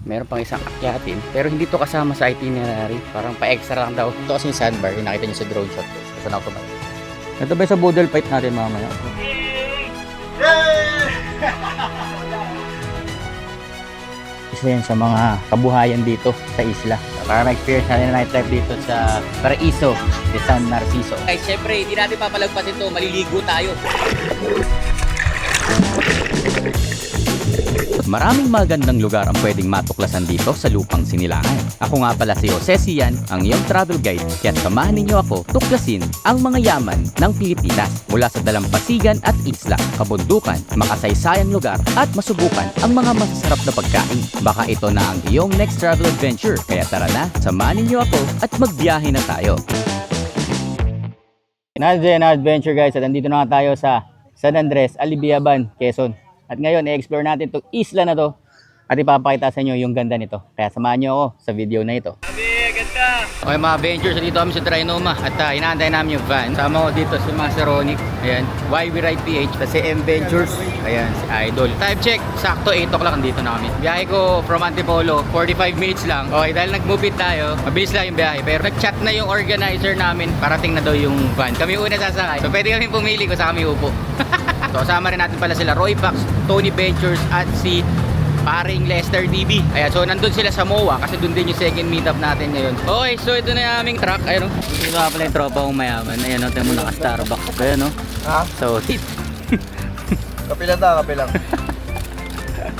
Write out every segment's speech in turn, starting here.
Meron pang isang akyatin, pero hindi to kasama sa itinerary. Parang pa-extra lang daw. Ito kasi yung sandbar, yung nakita nyo sa drone shot. Saan ako tumayo? Ito ba sa boodle fight natin mamaya? Isa yan sa mga kabuhayan dito sa isla. Para ma-experience natin na night life dito sa Paraiso de San Narciso. Ay, syempre, hindi natin papalagpasin to. Maliligo tayo. Maraming magandang lugar ang pwedeng matuklasan dito sa lupang Sinilangan. Ako nga pala si Jose Sian, ang iyong travel guide. Kaya samahan ninyo ako tuklasin ang mga yaman ng Pilipinas mula sa dalampasigan at isla, kabundukan, makasaysayang lugar at masubukan ang mga masasarap na pagkain. Baka ito na ang iyong next travel adventure. Kaya tara na, samahan ninyo ako at magbiyahe na tayo. Another adventure guys, at nandito na tayo sa San Andres, Alibiaban, Quezon. At ngayon, i-explore natin itong isla na to at ipapakita sa inyo yung ganda nito. Kaya samahan nyo ako sa video na ito. Ganda! Okay mga adventures, dito kami sa Trinoma at inaantay namin yung van. Sama ko dito si Master Ronic. Ayan, Why We Ride PH. Kasi M-Ventures. Ayan, si Idol. Time check, sakto 8 o'clock nandito na kami. Biyahe ko from Antipolo, 45 minutes lang. Okay, dahil nag-move it tayo, mabilis lang yung biyahe. Pero nag-chat na yung organizer namin, parating na daw yung van. Kami una sasakay. So pwede kami pumili kung saan kami upo. So kasama rin natin pala sila Roy Pax, Tony Ventures at si paring Lester TV. Ayan, so nandun sila sa MOA kasi dun din yung second meetup natin ngayon. Okay, so ito na yung aming truck. Ayun o, ito nga pala yung tropa kong mayaman. Ayan o, tayo mo naka-Starbucks. Ayan o. Ha? So, hit. Kape lang ta, kape lang.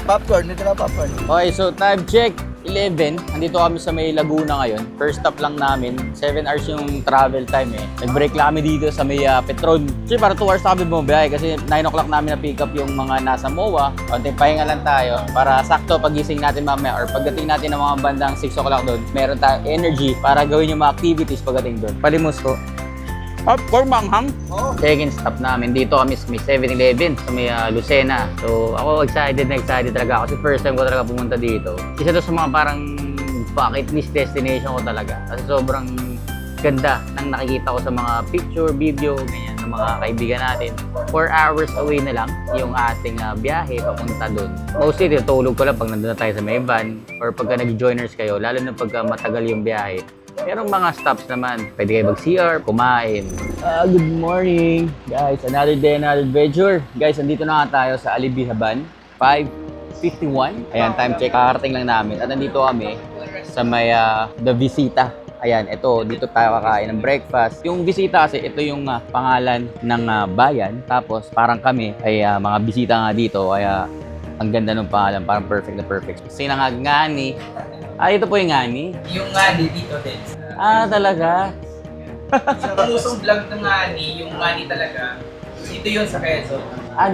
Popcorn, dito na popcorn. Okay, so time check. 11. Andito kami sa may Laguna ngayon. First stop lang namin. 7 hours yung travel time eh. Nag-break lang kami dito sa may Petron. Kasi para 2 hours na kami bumabiyahe kasi 9 o'clock namin na-pick up yung mga nasa MOA. Konting pahinga lang tayo para sakto pagising natin mamaya or pagdating natin ng mga bandang 6 o'clock doon, meron tayong energy para gawin yung mga activities pagdating doon. Palimos ko. Popcorn manghang. Oh. Second stop namin dito kami sa may 7-Eleven sa may Lucena. So ako excited talaga kasi first time ko talaga pumunta dito. Isa to sa mga parang bucket list destination ko talaga. Kasi sobrang ganda ng nakikita ko sa mga picture, video, ganyan ng mga kaibigan natin. 4 hours away na lang yung ating biyahe papunta doon. Mostly tinutulog ko lang pag nandun na tayo sa may van or pagka nag-joiners kayo, lalo na pagka matagal yung biyahe. Merong mga stops naman. Pwede kayo mag-CR, kumain. Good morning, guys. Another day, another adventure. Guys, andito na nga tayo sa Alibihaban. 5:51. Ayan, time check. Kakarating lang namin. At nandito kami sa may The Visita. Ayan, ito, dito tayo kakain ng breakfast. Yung Visita kasi, ito yung pangalan ng bayan. Tapos, parang kami ay mga bisita nga dito. Kaya, ang ganda ng pangalan. Parang perfect na perfect. Sinangagngani. Ito po yung ngani. Yung ngani dito din. Talaga? Sa umusong vlog ng ngani, yung ngani talaga, dito yun sa Quezon.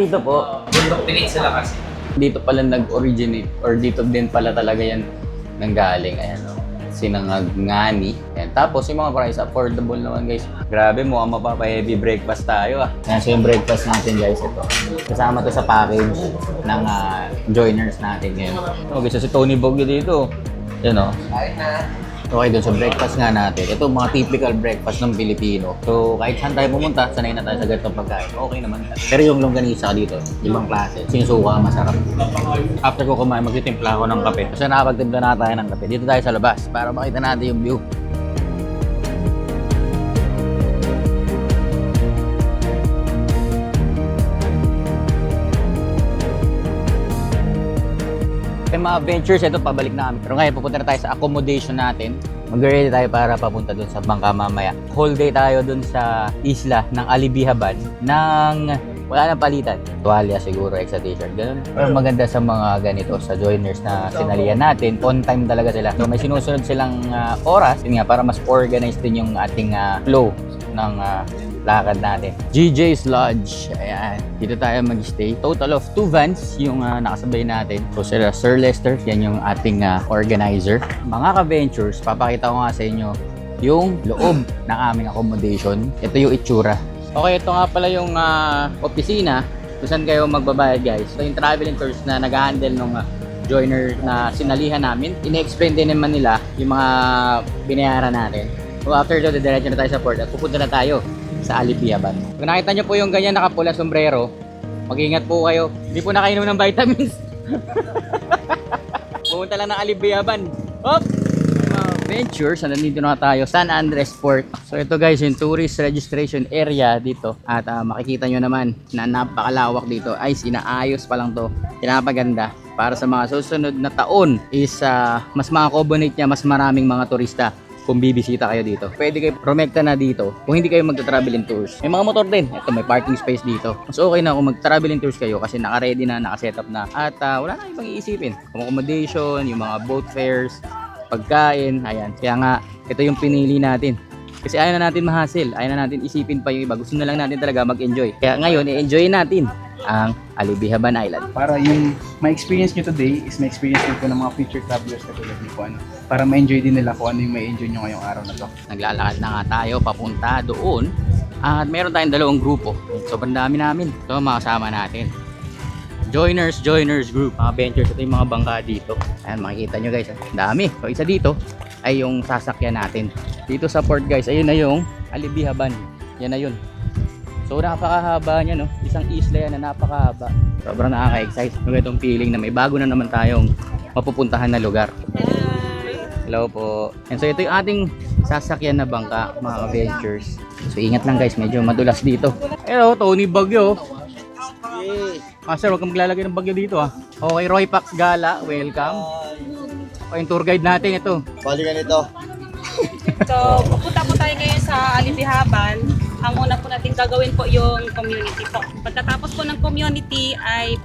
Dito po. Bundok Peninsula kasi. Dito pala nag-originate or dito din pala talaga yan nanggaling. Ayan o. Sinangagngani. Ayan. Tapos yung mga price, affordable naman guys. Grabe, mukhang mapapa-heavy breakfast tayo Ayan, so yung breakfast natin guys, ito. Kasama to sa package ng joiners natin ngayon. Okay, so si Tony Bogyo dito. Yan o. Okay, dun sa breakfast nga natin. Ito mga typical breakfast ng Pilipino. So kahit saan tayo pumunta, sanay na tayo sa ganitong pagkain. Okay naman. Pero yung longganisa dito, ibang klase. Sinusuka, masarap. After ko kumain, magtitimpla ako ng kape. Kasi nakapagtimpla na tayo ng kape. Dito tayo sa labas para makita natin yung view. Yung mga adventures, ito pabalik na kami. Pero ngayon, pupunta na tayo sa accommodation natin. Mag-ready tayo para papunta dun sa bangka mamaya. Whole day tayo dun sa isla ng Alibihaban ng wala nang palitan. Tuwalya siguro, extra t-shirt, ganun. Pero maganda sa mga ganito, sa joiners na sinalihan natin, on time talaga sila. So may sinusunod silang oras, yun nga, para mas organized din yung ating flow ng lakad natin. GJ's Lodge. Ayan. Dito tayo mag-stay. Total of 2 vans yung nakasabay natin. So sila Sir Lester, yan yung ating organizer. Mga ka-ventures, papakita ko nga sa inyo yung loob ng aming accommodation. Ito yung itsura. Okay, ito nga pala yung opisina kung saan kayo magbabayad guys. So yung travel and tours na nag-handle ng joiner na sinalihan namin. Ine-explain din naman nila yung mga binayaran natin. So after that, diretso na tayo sa port at pupunta na tayo sa Alibihaban. Kung nakita nyo po yung ganyan nakapula sombrero, mag-ingat po kayo. Hindi po nakainom ng vitamins. pumunta lang ng Alibiaban. Hop! Ventures, nandito na tayo, San Andres Port. So ito guys, yung tourist registration area dito. At makikita nyo naman na napakalawak dito. Ay, sinaayos pa lang to. Pinapaganda. Para sa mga susunod na taon is mas makakombinate niya mas maraming mga turista kung bibisita kayo dito. Pwede kayo promekta na dito kung hindi kayo magta-traveling tours. May mga motor din. Ito, may parking space dito. Mas okay na kung mag-traveling tours kayo kasi naka-ready na, naka-setup na. At wala na ibang iisipin. Accommodation, yung mga boat fares, pagkain, ayan. Kaya nga, ito yung pinili natin. Kasi ayaw na natin ma-hassle, ayaw na natin isipin pa yung iba. Gusto na lang natin talaga mag-enjoy. Kaya ngayon, i-enjoy natin ang Alibihaban Island. Para yung ma-experience nyo today is ma-experience nyo po ng mga future travelers na tulad niyo po. Para ma-enjoy din nila kung ano yung ma-enjoy nyo ngayong araw na to. Naglalakad na nga tayo papunta doon. At meron tayong dalawang grupo. Sobrang dami namin. Ito mga kasama natin. Joiners Group. Mga ventures, ito yung mga bangka dito. Ayan, makikita nyo guys. Dami. So isa dito ay yung sasakyan natin. Dito sa port guys, ayun na yung Alibihaban. Yan na yun. So napakahaba niya, no? Isang isla yan na napakahaba. Sobrang nakaka-excite. Yung itong feeling na may bago na naman tayong mapupuntahan na lugar. Hello po. And so ito yung ating sasakyan na bangka, mga ventures. So ingat lang guys, medyo madulas dito. Hello, Tony Bagyo. Master, huwag kang maglalagay ng bagyo dito ha. Okay, Roy Pax Gala, welcome. O yung tour guide natin ito. Balikan ito. So, pupunta po tayo ngayon sa Alibihaban. Ang una po natin gagawin po yung community po. Pagkatapos po ng community ay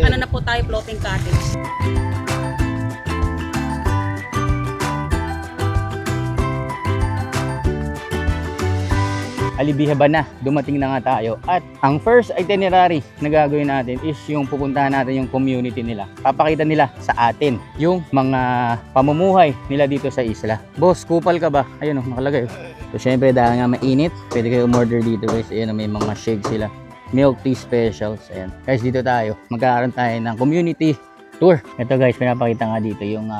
ano na po tayo, floating cottage. Alibihaban na, dumating na nga tayo. At ang first itinerary na gagawin natin is yung pupuntahan natin yung community nila. Papakita nila sa atin yung mga pamumuhay nila dito sa isla. Boss, kupal ka ba? Ayun o, nakalagay. So syempre dahil nga mainit, pwede kayo umorder dito guys. Ayun, may mga shake sila. Milk tea specials. Ayan. Guys, dito tayo. Magkakaroon tayo ng community tour. Ito guys, pinapakita nga dito yung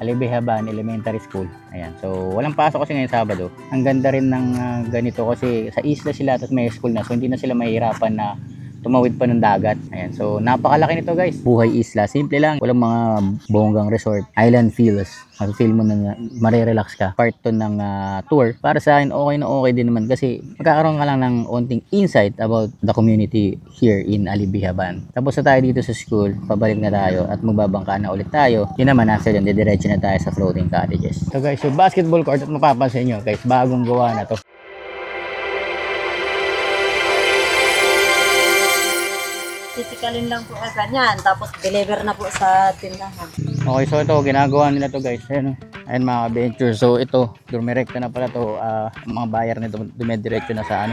Alibihaban Elementary School. Ayan. So, walang pasok kasi ngayong Sabado. Ang ganda rin ng ganito kasi sa isla sila tapos may school na. So, hindi na sila mahihirapan na tumawid pa ng dagat. Ayan. So, napakalaki nito guys. Buhay isla. Simple lang. Walang mga bonggang resort. Island feels. Feel mo na marirelax ka. Part to ng tour. Para sa akin, okay na okay din naman kasi magkakaroon ka lang ng onting insight about the community here in Alibihaban. Tapos na tayo dito sa school, pabalik na tayo at magbabangka na ulit tayo. Yun naman, after yun, didiretso na tayo sa floating cottages. So guys, so basketball court at mapapansin nyo guys, bagong gawa na to. Titikalin lang po ganyan, tapos deliver na po sa tindahan. Okay, so ito, ginagawa nila to guys. Ayan, ayan mga adventure. So ito, dumirekta na pala to. Mga buyer nito, dumidiretso na sa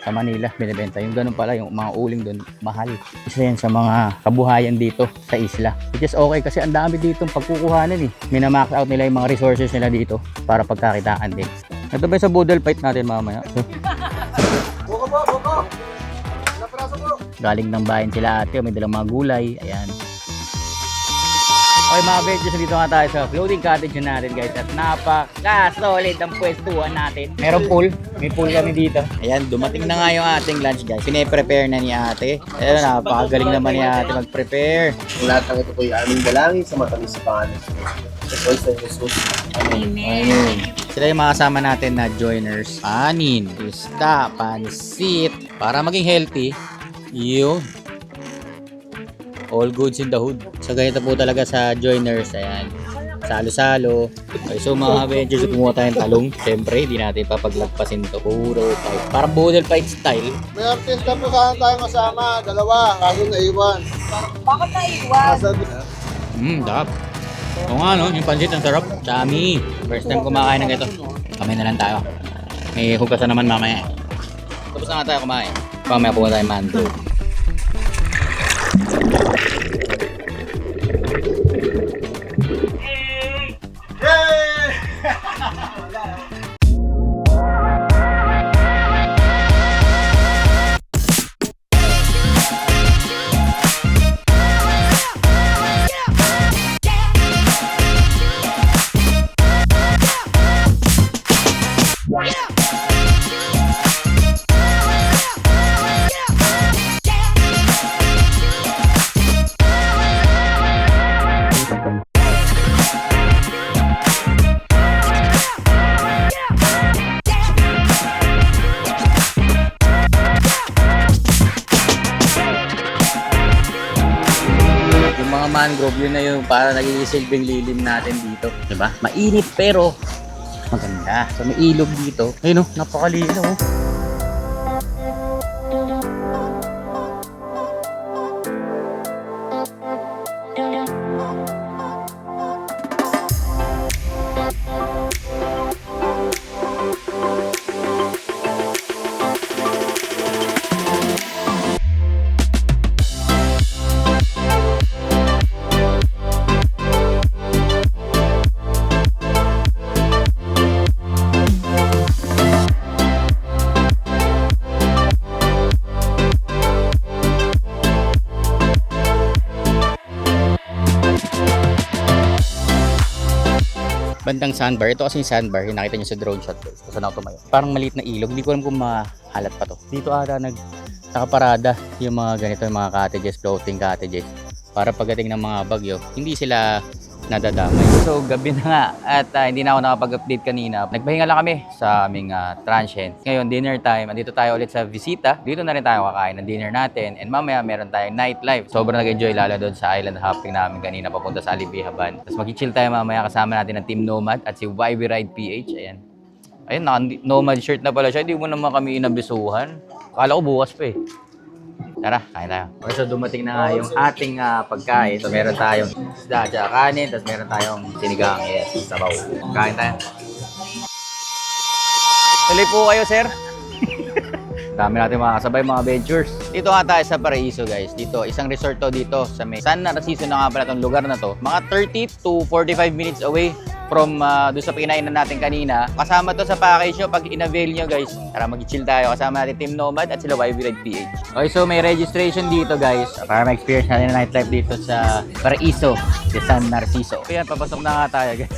sa Manila, binibenta. Yung ganun pala, yung mga uling doon, mahal. Isa yan sa mga kabuhayan dito sa isla. Which is okay kasi ang dami ditong pagkukuhanan eh. Minamax out nila yung mga resources nila dito para pagkakitaan din. Ito ba sa boodle fight natin mamaya? So, Buka po, buka. Napraso po. galing ng bayan sila ate, may dalang mga gulay. Ayan. Okay mga ventures, dito nga tayo sa floating cottage natin guys. At napaka-solid ang pwestuhan natin. Meron pool. May pool kami dito. Ayan, dumating na nga yung ating lunch guys. Pine-prepare na ni ate. Ayan, napakagaling naman ni ate mag-prepare. Ang lahat ng ito po yung aming dalangin sa matamis sa pangalan. Sa Lord sa Jesus. Amen. Sila yung mga kasama natin na joiners. Panin, isda, pansit. Para maging healthy, yun. All goods in the hood. So ganito po talaga sa joiners. Ayan. Salo-salo. Okay, so mga Avengers, kumuha tayong talong. Siyempre, hindi natin papaglagpasin to. Puro fight. Parang boodle fight style. May artista po sana tayo kasama. Dalawa. Kaso naiwan. Bakit naiwan? Dap. Oo nga no, yung pansit ang sarap. Chami. First time kumakain ng ito. Kamay na lang tayo. May hugasan naman mamaya. Tapos na nga tayo kumain. Mamaya po tayo mando. mangrove, yun na yung para nagiging silbing lilim natin dito. Diba? Mainit pero maganda. So may ilog dito. Ayun oh, napakalino oh. Bandang sandbar. Ito kasi yung sandbar. Yung nakita nyo sa drone shot. Guys. Saan ako tumayo? Parang maliit na ilog. Hindi ko alam kung mahalat pa to. Dito ata nakaparada yung mga ganito, yung mga cottages, floating cottages. Para pagdating ng mga bagyo, hindi sila nadadamay. So gabi na nga at hindi na ako nakapag-update kanina. Nagpahinga lang kami sa aming transient. Ngayon dinner time. Andito tayo ulit sa Visita. Dito na rin tayo kakain ng dinner natin. And mamaya meron tayong nightlife. Sobrang nag-enjoy lalo doon sa island hopping namin kanina papunta sa Alibihaban. Tapos mag-chill tayo mamaya kasama natin ng Team Nomad at si YB Ride PH. Ayan. Ayun, naka-Nomad shirt na pala siya. Hindi mo naman kami inabisuhan. Akala ko bukas pa eh. Tara, kain tayo. Okay, so dumating na nga yung ating pagkain. So meron tayong isda at kanin, tapos meron tayong sinigang, yes, sabaw. Kain tayo. Tuloy po kayo, sir. Dami natin mga kasabay, mga ventures. Dito nga tayo sa Paraiso, guys. Dito, isang resort to dito sa may San Narciso na nga pala itong lugar na to. Mga 30 to 45 minutes away from doon sa pinainan natin kanina. Kasama to sa package nyo pag in-avail nyo, guys. Tara, mag-chill tayo. Kasama natin Team Nomad at sila YB Ride PH. Okay, so may registration dito, guys. Para ma-experience natin ang nightlife dito sa Paraiso, sa San Narciso. Ayan, papasok na nga tayo, guys.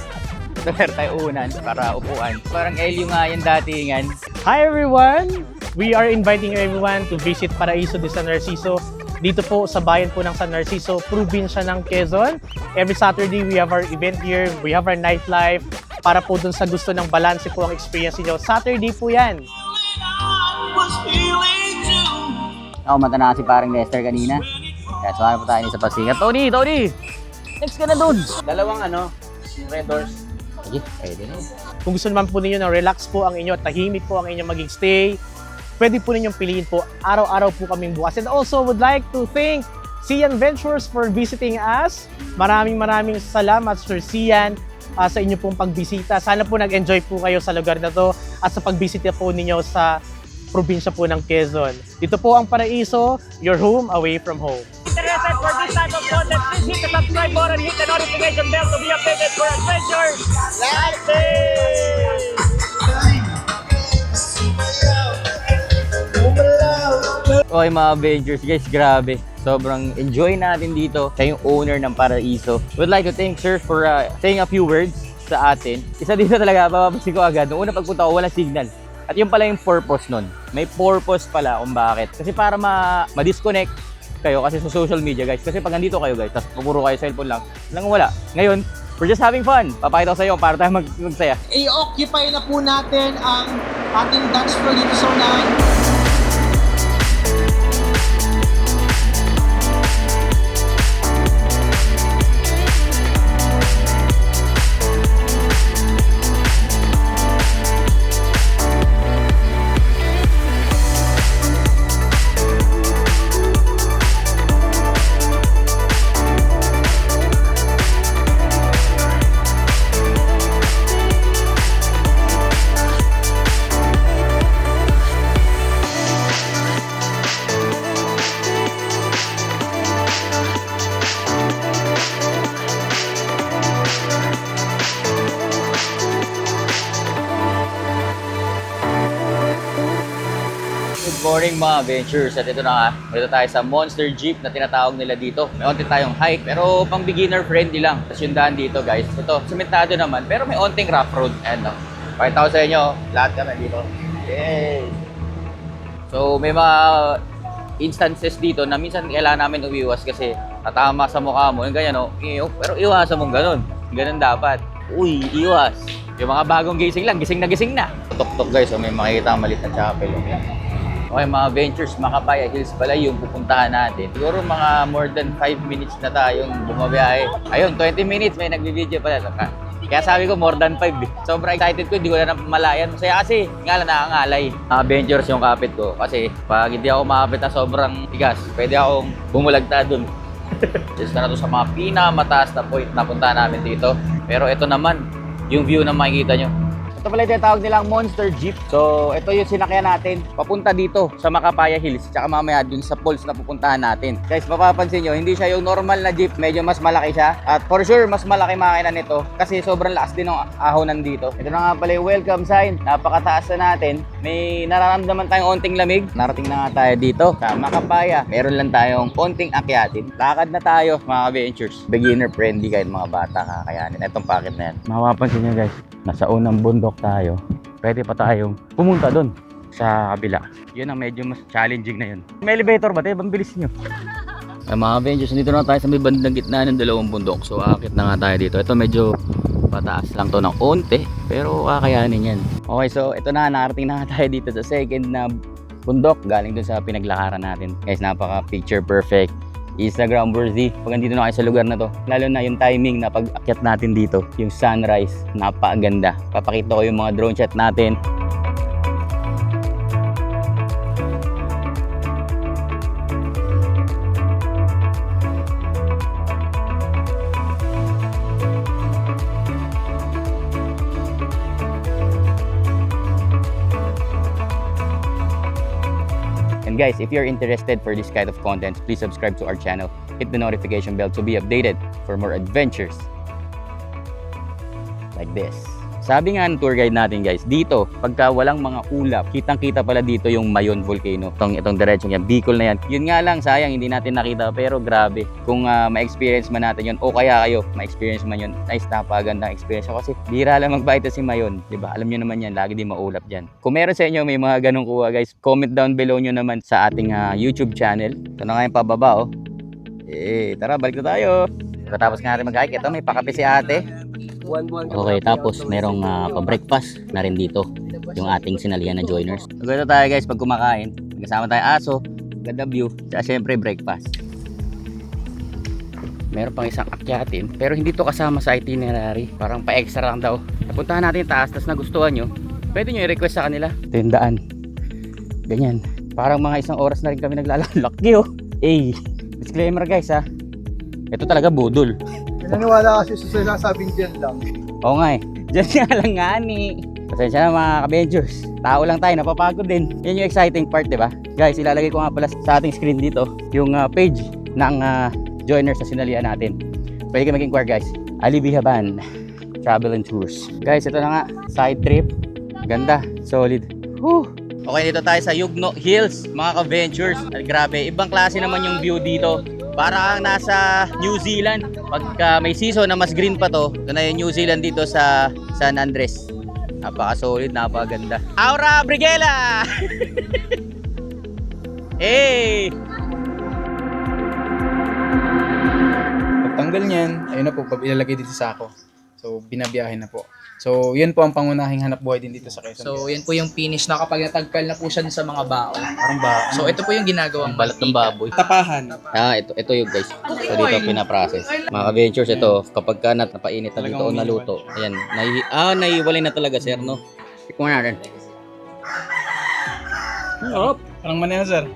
Ito, meron tayo unan para upuan. Parang LU nga yung datingan. Hi everyone! We are inviting everyone to visit Paraiso de San Narciso. Dito po sa bayan po ng San Narciso, probinsya ng Quezon. Every Saturday we have our event here. We have our nightlife para po dun sa gusto ng balance po ang experience niyo. Saturday po yan. Mata na si parang Lester kanina. Kaya sumama po tayo sa pagsingat. Tony! Next ka na dun! Dalawang red doors. Sige, pwede na. Kung gusto naman po ninyo na relax po ang inyo at tahimik po ang inyong maging stay, pwede po ninyong piliin po. Araw-araw po kaming bukas. And also would like to thank Sian Ventures for visiting us. Maraming salamat Sir Sian sa inyo pong pagbisita. Sana po nag-enjoy po kayo sa lugar na to at sa pagbisita po ninyo sa probinsya po ng Quezon. Dito po ang Paraiso, your home away from home. Interested for this type of content, please hit the subscribe button, hit the notification bell to be updated for adventure like this! Okay mga Avengers, guys, grabe. Sobrang enjoy natin dito. Siya yung owner ng Paraiso. Would like to thank sir for saying a few words sa atin. Isa dito talaga, papapasin ko agad. Noong una pagpunta ko, wala signal. At yun pala yung purpose nun. May purpose pala kung bakit. Kasi para ma-disconnect kayo kasi sa social media, guys. Kasi pag nandito kayo, guys, tapos pupuro kayo cellphone lang wala. Ngayon, we're just having fun. Papakita ko sa iyo para tayo magsaya. I-occupy na po natin ang ating dance floor dito sa unahan. Good morning mga ventures at ito na nga, dito tayo sa Monster Jeep na tinatawag nila dito. May onting tayong hike pero pang beginner friendly lang. Tapos yung daan dito guys, ito sementado naman pero may onting rough road. Ayan no. Pakita ko sa inyo, lahat kami dito. Yay! So may mga instances dito na minsan kailangan namin umiwas kasi tatama sa mukha mo. Yung ganyan no, pero iwasan mong ganun. Ganun dapat. Uy, iwas. Yung mga bagong gising lang, gising na. Tok-tok guys, so may makikita ang maliit na chapel. Okay mga ventures, Makapaya Hills pala yung pupuntahan natin. Siguro mga more than 5 minutes na tayong bumabiyahe. Ayun, 20 minutes may nagbibideo pala. Kaya sabi ko more than 5 eh. Sobrang excited ko, hindi ko na malayan. Masaya kasi, nga lang nakangalay. Ventures yung kapit ko. Kasi pag hindi ako makapit na sobrang tigas, pwede akong bumulagta dun. Just na to sa mga pinamataas na point na punta namin dito. Pero ito naman, yung view na makikita nyo. Ito pala yung tinatawag nilang Monster Jeep. So, ito yung sinakyan natin papunta dito sa Makapaya Hills. Tsaka mamaya dun sa falls na pupuntahan natin. Guys, mapapansin nyo, hindi siya yung normal na jeep. Medyo mas malaki siya. At for sure, mas malaki makina nito. Kasi sobrang lakas din ng ahonan dito. Ito na nga pala yung welcome sign. Napakataas na natin. May nararamdaman tayong onting lamig. Narating na nga tayo dito sa Makapaya. Meron lang tayong onting akyatin. Lakad na tayo, mga ventures. Beginner friendly kahit mga bata kakayanin. Itong packet na yan. Mapapansin nyo guys, nasa unang bundok tayo, pwede pa tayong pumunta doon sa kabila. Yun ang medyo mas challenging na yun. May elevator ba? Bang bilis nyo. Mga Avengers, nandito na tayo sa may bandang gitna ng dalawang bundok. So akit na nga tayo dito. Ito medyo pataas lang to ng onte, pero kakayanin yan. Okay, so ito na, nakarating na nga tayo dito sa second na bundok. Galing dun sa pinaglakaran natin. Guys, napaka picture perfect, Instagram worthy pag nandito na kayo sa lugar na to. Lalo na yung timing na pag-akyat natin dito, yung sunrise, napakaganda. Papakita ko yung mga drone shot natin. And guys, if you're interested for this kind of content, please subscribe to our channel. Hit the notification bell to be updated for more adventures like this. Sabi nga ng tour guide natin guys, dito, pagka walang mga ulap, kitang-kita pala dito yung Mayon Volcano. Itong diretsyon yan, Bicol na yan. Yun nga lang, sayang, hindi natin nakita, pero grabe. Kung ma-experience man natin yun, o kaya kayo, ma-experience man yun, nice, napagandang experience. Kasi bihira lang magbaita si Mayon, diba? Alam nyo naman yan, lagi din maulap dyan. Kung meron sa inyo, may mga ganong kuha guys, comment down below nyo naman sa ating YouTube channel. Ito na nga yung pababa, oh. Tara, balik na tayo. Tapos nga natin mag-hike, ito may pakape si ate. Okay, tapos merong pa-breakfast na rin dito, yung ating sinalihan na joiners. Maganda tayo guys pag kumakain, kasama tayo aso, ganda view, at syempre breakfast. Meron pang isang akyatin, pero hindi to kasama sa itinerary, parang pa-extra lang daw. Napuntahan natin yung taas, tas nagustuhan nyo, pwede nyo i-request sa kanila. Ito yung daan, ganyan, parang mga isang oras na rin kami naglalaki oh. Disclaimer guys ha, ito talaga budol. Naniwala kasi sa sinasabing dyan lang. Oo nga eh. Diyan nga lang nga ni. Pasensya na mga ka-Avengers. Tao lang tayo, napapagod din. Yan yung exciting part, diba? Guys, ilalagay ko nga pala sa ating screen dito yung page ng joiners na sinalihan natin. Pwede kayo mag-inquire guys. Alibihaban Travel and Tours. Guys, ito na nga. Side trip. Ganda. Solid. Whew. Okay, dito tayo sa Yugno Hills, mga ka-Ventures. Grabe, ibang klase naman yung view dito. Parang nasa New Zealand. Pagka may season na mas green pa to, ito na yung New Zealand dito sa San Andres. Napaka-solid, napakaganda. Aura Brigela! Hey! Pagtanggal niyan, ayun na po, ilalagay dito sa ako. So, binabiyahe na po. So, yun po ang pangunahing hanap buhay din dito sa Quezon. So, yan po yung finish na kapag natagkal na po siya sa mga baon. Parang ba? So, ito po yung ginagawang Balat ng baboy. tapahan. Ito yung guys. So, dito pinaprocess. Mga ka-Ventures, ito, kapag ka napainit na dito o naluto, ayan, naihiwalay na talaga sir, no? Tikman natin. Parang man yan, sir.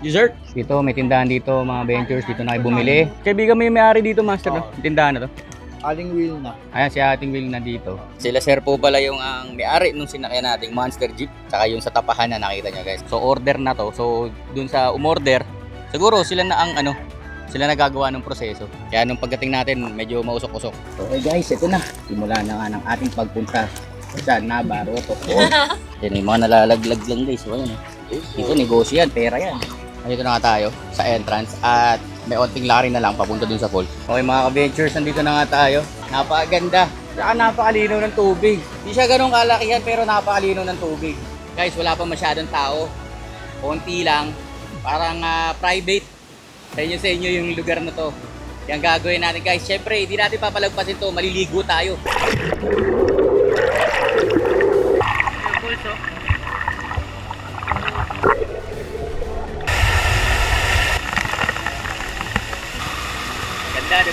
Dessert. Dito, may tindahan dito, mga Ventures. Dito na kayo bumili. Kaibigan mo yung may-ari dito, master, no? Tindahan na to. Aling wheel na. Ayan, si ating Will na dito. Sila sir po pala yung ang may-ari nung sinakyan nating Monster Jeep. Saka yung sa tapahan na nakita nyo guys. So order na to. So dun sa umorder, siguro sila na ang sila nagagawa ng proseso. Kaya nung pagdating natin, medyo mausok-usok. Okay guys, ito na. Simula na nga ng ating pagpunta sa Navarro. Yan yung mga nalalaglag lang guys. So, dito negosyo yan, pera yan. Dito na nga tayo sa entrance at may onting lari na lang papunta dun sa falls. Okay mga ka-Ventures, nandito na nga tayo. Napakaganda. Saka napakalinaw ng tubig. Hindi siya ganun kalakihan pero napakalinaw ng tubig. Guys, wala pa masyadong tao. Konti lang. Parang private. Sa inyo yung lugar na to. Yung gagawin natin guys. Syempre, hindi natin papalagpasin to. Maliligo tayo.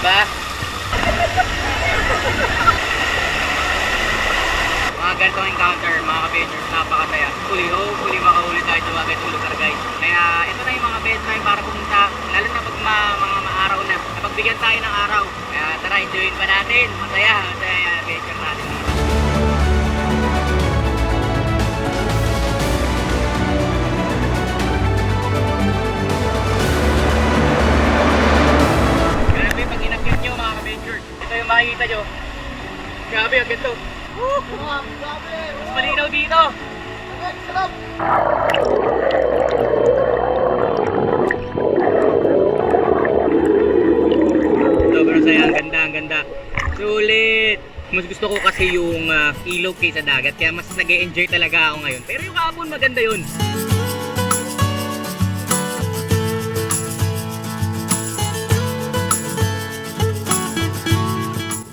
Diba? Mga ganitong encounter, mga ka-ventures, napakasaya. Hopefully makahuli tayo sa mga ganitong lugar, guys. Kaya ito na yung mga best time para pumunta, lalo na pag mga maaraw na. Napagbigyan tayo ng araw. Kaya tara, enjoyin pa natin. Masaya yung adventure natin. Grabe, pag inakyat nyo mga ka-ventures, ito yung makikita nyo. Grabe, ang ganito. Mas malinaw dito. Sobrang saya, ang ganda. Sulit! Mas gusto ko kasi yung ilog kaysa dagat, kaya mas nag-e-enjoy talaga ako ngayon. Pero yung kahapon maganda yun.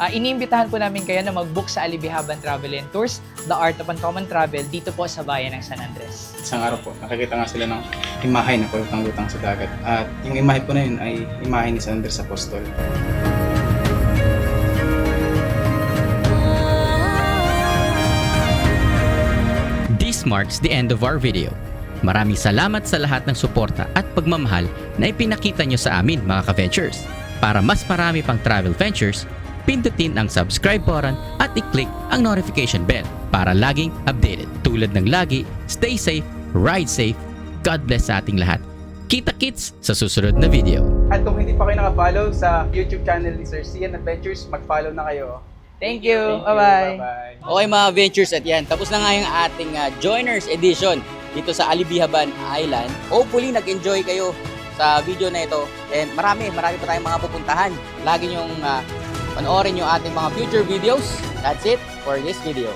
Iniimbitahan po namin kayo na mag-book sa Alibihaban Travel and Tours, The Art of Uncommon Travel, dito po sa bayan ng San Andres. Isang araw po, nakakita nga sila ng imahe na kulutang-lutang sa dagat. At yung imahe po na yun ay imahe ni San Andres Apostol. This marks the end of our video. Maraming salamat sa lahat ng suporta at pagmamahal na ipinakita nyo sa amin mga ka-ventures. Para mas marami pang travel ventures, pindutin ang subscribe button at i-click ang notification bell para laging updated. Tulad ng lagi, stay safe, ride safe, God bless sa ating lahat. Kita-kits sa susunod na video. At kung hindi pa kayo naka-follow sa YouTube channel ni Sir Cian Adventures, mag-follow na kayo. Thank you. Bye-bye. Bye-bye. Okay mga ventures, at yan. Tapos na nga yung ating Joiners Edition dito sa Alibihaban Island. Hopefully nag-enjoy kayo sa video na ito. And marami pa tayong mga pupuntahan. Lagi nyong panoorin yung ating mga future videos. That's it for this video.